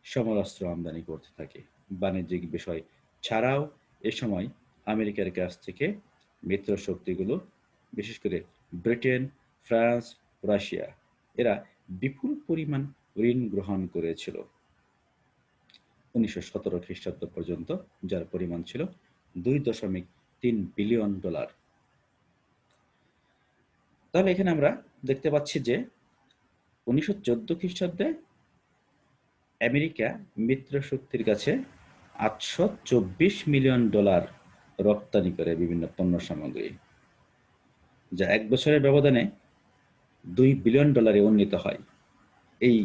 সমরাস্ত্র আমদানি করতে থাকে। বাণিজ্যিক বিষয় ছাড়াও এ সময় আমেরিকার কাছ থেকে মিত্রশক্তিগুলো, বিশেষ করে ব্রিটেন, ফ্রান্স, রাশিয়া, এরা বিপুল পরিমাণ ঋণ গ্রহণ করেছিল 1917 খ্রিস্টাব্দ পর্যন্ত, যার পরিমাণ ছিল $2.3 বিলিয়ন। তাহলে এখানে আমরা দেখতে পাচ্ছি যে 1914 খ্রিস্টাব্দে আমেরিকা মিত্রশক্তির কাছে $824 মিলিয়ন রপ্তানি করে বিভিন্ন পণ্য সামগ্রী, যা এক বছরের ব্যবধানে $2 বিলিয়ন উন্নীত হয়। এই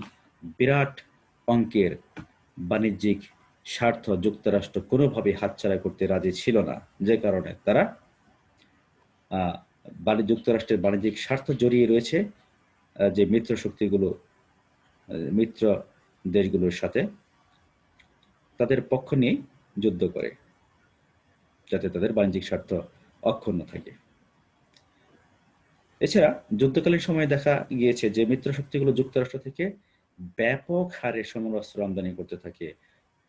বিরাট অঙ্কের বাণিজ্যিক স্বার্থ যুক্তরাষ্ট্র কোনোভাবে হাতছাড়া করতে রাজি ছিল না, যে কারণে তারা যুক্তরাষ্ট্রের বাণিজ্যিক স্বার্থ জড়িয়ে রয়েছে যে মিত্র দেশগুলোর সাথে, তাদের পক্ষ নিয়ে যুদ্ধ করে যাতে তাদের বাণিজ্যিক স্বার্থ অক্ষুণ্ণ থাকে। এছাড়া যুদ্ধকালীন সময়ে দেখা গিয়েছে যে মিত্রশক্তিগুলো যুক্তরাষ্ট্র থেকে ব্যাপক হারে সমরাস্ত্র আমদানি করতে থাকে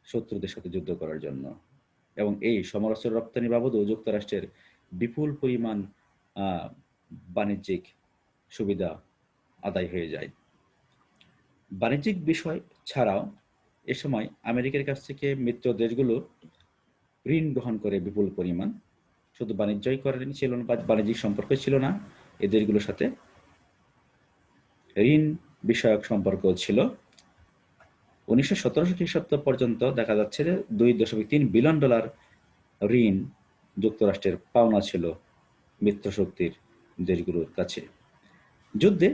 শত্রুদের সাথে যুদ্ধ করার জন্য, এবং এই সমরাস্ত্র রপ্তানি বাবদও যুক্তরাষ্ট্রের বিপুল পরিমাণ বাণিজ্যিক সুবিধা আদায় হয়ে যায়। বাণিজ্যিক বিষয় ছাড়াও এ সময় আমেরিকার কাছ থেকে মিত্র দেশগুলো ঋণ গ্রহণ করে বিপুল পরিমাণ। শুধু বাণিজ্যই করেনি, ছিল না, বাণিজ্যিক সম্পর্ক ছিল না, এই দেশগুলোর সাথে ঋণ বিষয়ক সম্পর্ক ছিল। 1917 খ্রিস্টাব্দ পর্যন্ত দেখা যাচ্ছে যে $2.3 বিলিয়ন ঋণ যুক্তরাষ্ট্রের পাওনা ছিল মিত্রশক্তির দেশগুলোর কাছে। যুদ্ধে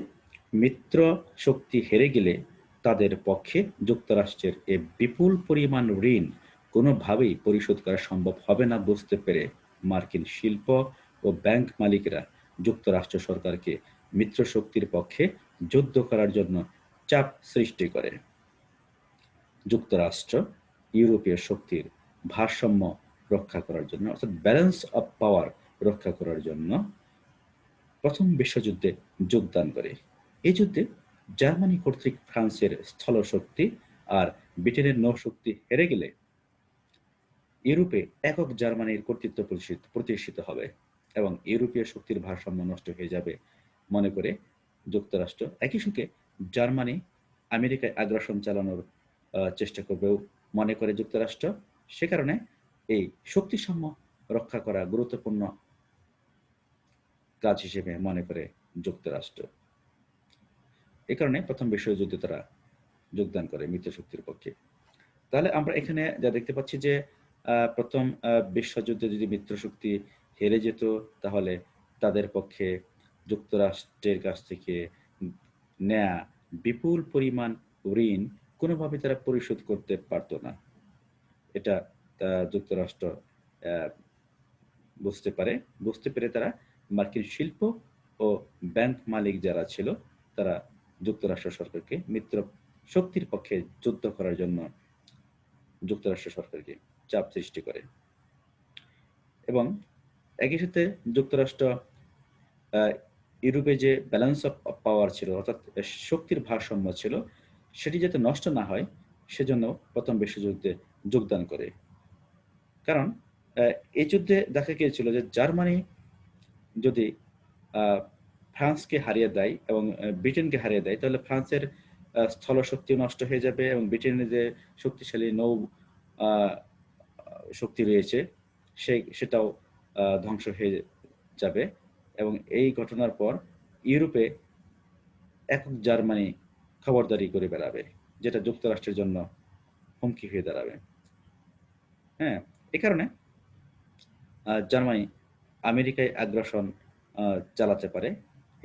মিত্র শক্তি হেরে গেলে তাদের পক্ষে যুক্তরাষ্ট্রের এ বিপুল পরিমাণ ঋণ কোনোভাবেই পরিশোধ করা সম্ভব হবে না বুঝতে পেরে মার্কিন শিল্প ও ব্যাংক মালিকরা যুক্তরাষ্ট্র সরকারকে মিত্রশক্তির পক্ষে যুদ্ধ করার জন্য চাপ সৃষ্টি করে। যুক্তরাষ্ট্র ইউরোপীয় শক্তির ভারসাম্য রক্ষা করার জন্য অর্থাৎ ব্যালেন্স অফ পাওয়ার রক্ষা করার জন্য প্রথম বিশ্বযুদ্ধে যোগদান করে। এই যুদ্ধে জার্মানি কর্তৃক ফ্রান্সের স্থলশক্তি আর ব্রিটেনের নৌশক্তি হেরে গেলে ইউরোপে একক জার্মানির কর্তৃত্ব প্রতিষ্ঠিত হবে এবং ইউরোপীয় শক্তির ভারসাম্য নষ্ট হয়ে যাবে মনে করে যুক্তরাষ্ট্র একই সঙ্গে জার্মানি আমেরিকায় আগ্রাসন চালানোর চেষ্টা করবেও মনে করে যুক্তরাষ্ট্র। সে কারণে এই শক্তিসাম্য রক্ষা করা গুরুত্বপূর্ণ কাজ হিসেবে মনে করে যুক্তরাষ্ট্র। এ কারণে প্রথম বিশ্বযুদ্ধে তারা যোগদান করে মিত্রশক্তির পক্ষে। তাহলে আমরা এখানে যা দেখতে পাচ্ছি যে প্রথম বিশ্বযুদ্ধে যদি মিত্রশক্তি হেরে যেত তাহলে তাদের পক্ষে যুক্তরাষ্ট্রের কাছ থেকে নেয়া বিপুল পরিমাণ ঋণ কোনোভাবে তারা পরিশোধ করতে পারত না। এটা যুক্তরাষ্ট্র বুঝতে পেরে তারা মার্কিন শিল্প ও ব্যাংক মালিক যারা ছিল তারা যুক্তরাষ্ট্র সরকারকে মিত্র শক্তির পক্ষে যুদ্ধ করার জন্য যুক্তরাষ্ট্র সরকারকে চাপ সৃষ্টি করে এবং একই সাথে যুক্তরাষ্ট্র ইউরোপে যে ব্যালেন্স অফ পাওয়ার ছিল অর্থাৎ শক্তির ভারসাম্য ছিল সেটি যাতে নষ্ট না হয় সেজন্য প্রথম বিশ্বযুদ্ধে যোগদান করে। কারণ এই যুদ্ধে দেখা গিয়েছিল যে জার্মানি যদি ফ্রান্সকে হারিয়ে দেয় এবং ব্রিটেনকে হারিয়ে দেয় তাহলে ফ্রান্সের স্থলশক্তি নষ্ট হয়ে যাবে এবং ব্রিটেনের যে শক্তিশালী নৌ শক্তি রয়েছে সেটাও ধ্বংস হয়ে যাবে এবং এই ঘটনার পর ইউরোপে একক জার্মানি খবরদারি করে বেড়াবে যেটা যুক্তরাষ্ট্রের জন্য হুমকি হয়ে দাঁড়াবে। হ্যাঁ, এ কারণে জার্মানি আমেরিকায় আগ্রাসন চালাতে পারে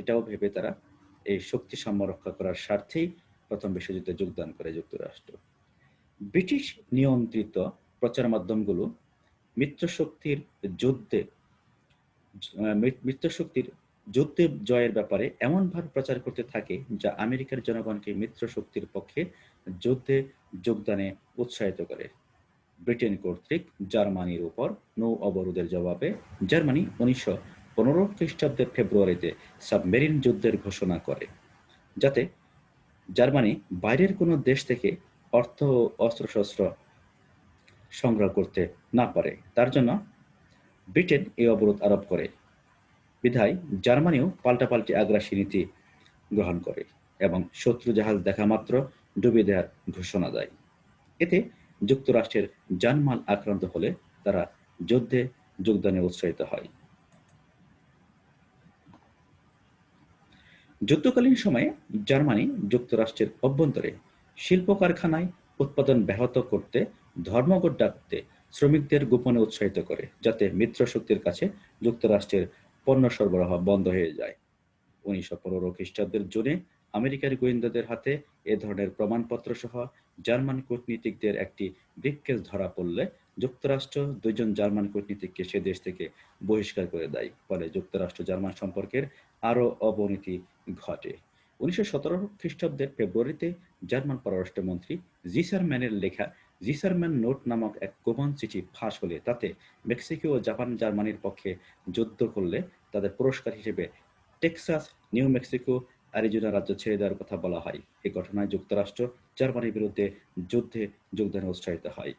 এটাও ভেবে তারা এই শক্তি সাম্য রক্ষা করার স্বার্থেই প্রথম বিশ্বযুদ্ধে যোগদান করে যুক্তরাষ্ট্র। ব্রিটিশ নিয়ন্ত্রিত প্রচার মাধ্যমগুলো মিত্রশক্তির যুদ্ধে জয়ের ব্যাপারে এমনভাবে প্রচার করতে থাকে যা আমেরিকার জনগণকে মিত্রশক্তির পক্ষে যুদ্ধে যোগদানে উৎসাহিত করে। ব্রিটেন কর্তৃক জার্মানির উপর নৌ অবরোধের জবাবে জার্মানি 1915 খ্রিস্টাব্দের ফেব্রুয়ারিতে সাবমেরিন যুদ্ধের ঘোষণা করে যাতে জার্মানি বাইরের কোনো দেশ থেকে অর্থ ও অস্ত্রশস্ত্র সংগ্রহ করতে না পারে। তার জন্য ব্রিটেন এই অবরোধ আরোপ করে। বিধায় জার্মানিও পাল্টাপাল্টি আগ্রাসী নীতি গ্রহণ করে এবং শত্রু জাহাজ দেখা মাত্র ডুবিয়ে দেওয়ার ঘোষণা দেয়। এতে যুক্তরাষ্ট্রের জানমাল আক্রান্ত হলে তারা যুদ্ধে যোগদানে উৎসাহিত হয়। যুদ্ধকালীন সময়ে জার্মানি যুক্তরাষ্ট্রের অভ্যন্তরে শিল্প কারখানায় উৎপাদন ব্যাহত করতে, ধর্মঘট ডাকতে শ্রমিকদের গোপনে উৎসাহিত করে যাতে মিত্রশক্তির কাছে যুক্তরাষ্ট্রের পণ্য সরবরাহ বন্ধ হয়ে যায়। 1915 খ্রিস্টাব্দের জুনে আমেরিকার গোয়েন্দাদের হাতে এ ধরনের প্রমাণপত্র সহ জার্মান কূটনীতিকদের একটি ব্রিফকেস ধরা পড়লে যুক্তরাষ্ট্র 2 জন জার্মান কূটনীতিককে সে দেশ থেকে বহিষ্কার করে দেয়। ফলে যুক্তরাষ্ট্র জার্মান সম্পর্কের আরও অবনতি ঘটে। 1917 খ্রিস্টাব্দের ফেব্রুয়ারিতে জার্মান পররাষ্ট্রমন্ত্রী জিসারম্যানের লেখা জিসারম্যান নোট নামক এক গোপন চিঠি ফাঁস হলে তাতে মেক্সিকো ও জাপান জার্মানির পক্ষে যুদ্ধ করলে তাদের পুরস্কার হিসেবে টেক্সাস, নিউ মেক্সিকো, অ্যারিজোনা রাজ্য ছেড়ে দেওয়ার কথা বলা হয়। এই ঘটনায় যুক্তরাষ্ট্র জার্মানির বিরুদ্ধে যুদ্ধে যোগদানে উৎসাহিত হয়।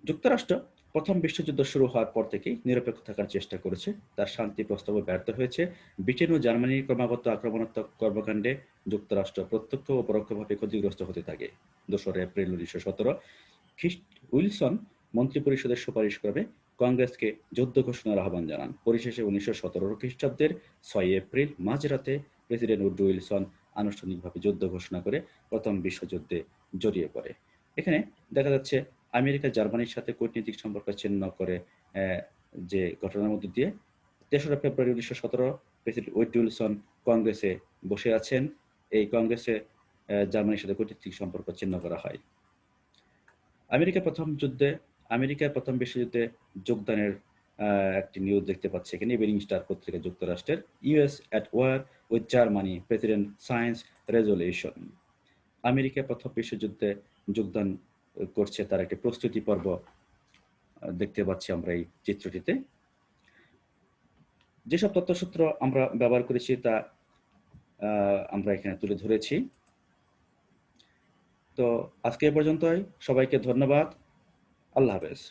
যুক্তরাষ্ট্র প্রথম বিশ্বযুদ্ধ শুরু হওয়ার পর থেকেই নিরপেক্ষ থাকার চেষ্টা করেছে। তার শান্তি প্রস্তাবও ব্যর্থ হয়েছে। ব্রিটেন ও জার্মানির ক্রমাগত আক্রমণাত্মক কর্মকাণ্ডে যুক্তরাষ্ট্র প্রত্যক্ষ ও পরোক্ষভাবে ক্ষতিগ্রস্ত হতে থাকে। 2 এপ্রিল 1917 উইলসন মন্ত্রিপরিষদের সুপারিশ ক্রমে কংগ্রেসকে যুদ্ধ ঘোষণার আহ্বান জানান। পরিশেষে 1917 খ্রিস্টাব্দের 6 এপ্রিল মাঝরাতে প্রেসিডেন্ট উড্রো উইলসন আনুষ্ঠানিকভাবে যুদ্ধ ঘোষণা করে প্রথম বিশ্বযুদ্ধে জড়িয়ে পড়ে। এখানে দেখা যাচ্ছে আমেরিকা জার্মানির সাথে কূটনৈতিক সম্পর্ক ছিন্ন করে যে ঘটনার মধ্যে দিয়ে ৩রা ফেব্রুয়ারি ১৯১৭ প্রেসিডেন্ট উইড্রো উইলসন কংগ্রেসে বসে আছেন। এই কংগ্রেসে জার্মানির সাথে কূটনৈতিক সম্পর্ক ছিন্ন করা হয়। আমেরিকার প্রথম বিশ্বযুদ্ধে যোগদানের একটি নিউজ দেখতে পাচ্ছি এখানে ইভিনিং স্টার পত্রিকা যুক্তরাষ্ট্রের। US at war with Germany, president signs resolution. America প্রথম বিশ্বযুদ্ধে যোগদান করছে, তার একটি প্রস্তুতি পর্ব দেখতে পাচ্ছি আমরা এই চিত্রটিতে। যেসব তথ্যসূত্র আমরা ব্যবহার করেছি তা আমরা এখানে তুলে ধরেছি। তো আজকে এ পর্যন্তই। সবাইকে ধন্যবাদ। আল্লাহ হাফেজ।